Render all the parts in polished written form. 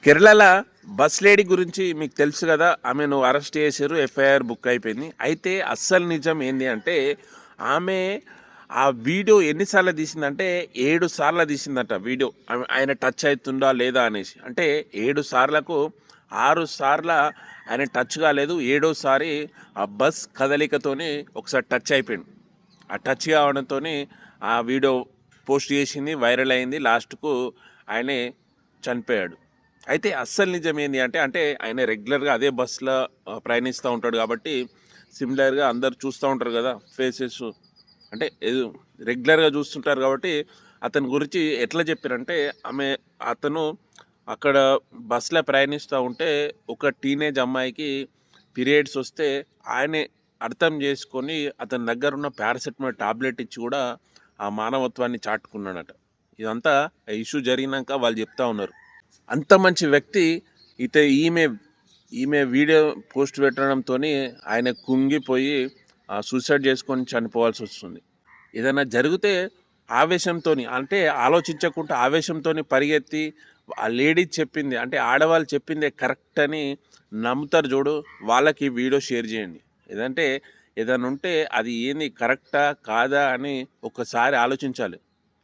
Kerala bus lady గురించి మీకు తెలుసు కదా. ఆమెను అరెస్ట్ చేశారు, ఎఫ్ఐఆర్ బుక్ అయిపోయింది. అయితే అస్సలు నిజం ఏంటి అంటే ఆమె ఆ వీడియో ఎన్నిసార్లు తీసిందంటే 7 సార్లు తీసిందట వీడియో. ఆయన టచ్ అవుతుందా లేదా అనేసి. అంటే 7 సార్లకు 6 సార్ల ఆయన టచ్ కాలేదు, 7వసారి ఆ బస్ కదలికతోని ఒకసారి టచ్ అయిపోయింది. ఆ టచ్ కావడంతో ఆ వీడియో పోస్ట్ చేసింది, వైరల్ అయింది. లాస్ట్కు ఆయనే చనిపోయాడు. అయితే అస్సలు నిజం ఏంటి అంటే ఆయన రెగ్యులర్గా అదే బస్సులో ప్రయాణిస్తూ ఉంటాడు కాబట్టి సిమిలర్గా అందరు చూస్తూ ఉంటారు కదా ఫేసెస్. అంటే రెగ్యులర్గా చూస్తుంటారు కాబట్టి అతని గురించి ఎట్లా చెప్పారంటే అతను అక్కడ బస్సులో ప్రయాణిస్తూ ఉంటే ఒక టీనేజ్ అమ్మాయికి పీరియడ్స్ వస్తే ఆయనే అర్థం చేసుకొని అతని దగ్గర ఉన్న పారాసెటమాల్ టాబ్లెట్ ఇచ్చి కూడా ఆ మానవత్వాన్ని చాటుకున్నాడట. ఇదంతా ఇష్యూ జరిగినాక వాళ్ళు చెప్తా ఉన్నారు. అంత మంచి వ్యక్తి ఈమె ఈమె వీడియో పోస్ట్ పెట్టడంతో ఆయన కుంగిపోయి సూసైడ్ చేసుకొని చనిపోవాల్సి వస్తుంది. ఏదైనా జరిగితే ఆవేశంతో, అంటే ఆలోచించకుండా ఆవేశంతో పరిగెత్తి ఆ లేడీ చెప్పింది, అంటే ఆడవాళ్ళు చెప్పిందే కరెక్ట్ అని నమ్ముతారు చూడు, వాళ్ళకి వీడియో షేర్ చేయండి. ఏదంటే ఏదైనా ఉంటే అది ఏంది కరెక్టా కాదా అని ఒకసారి ఆలోచించాలి.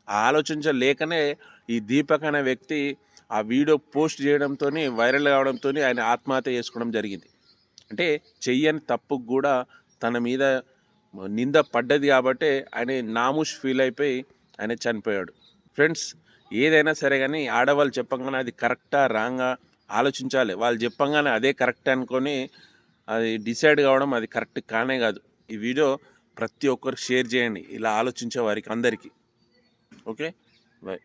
ఆ ఆలోచించలేకనే ఈ దీపక్ అనే వ్యక్తి ఆ వీడియో పోస్ట్ చేయడంతో వైరల్ కావడంతో ఆయన ఆత్మహత్య చేసుకోవడం జరిగింది. అంటే చెయ్యని తప్పుకు కూడా తన మీద నింద పడ్డది కాబట్టి ఆయన నామూష్ ఫీల్ అయిపోయి ఆయన చనిపోయాడు. ఫ్రెండ్స్, ఏదైనా సరే కానీ ఆడవాళ్ళు చెప్పంగానే అది కరెక్టా రాంగా ఆలోచించాలి. వాళ్ళు చెప్పంగానే అదే కరెక్ట్ అనుకొని అది డిసైడ్ కావడం అది కరెక్ట్ కానే కాదు. ఈ వీడియో ప్రతి ఒక్కరికి షేర్ చేయండి, ఇలా ఆలోచించే వారికి అందరికీ. Okay, bye.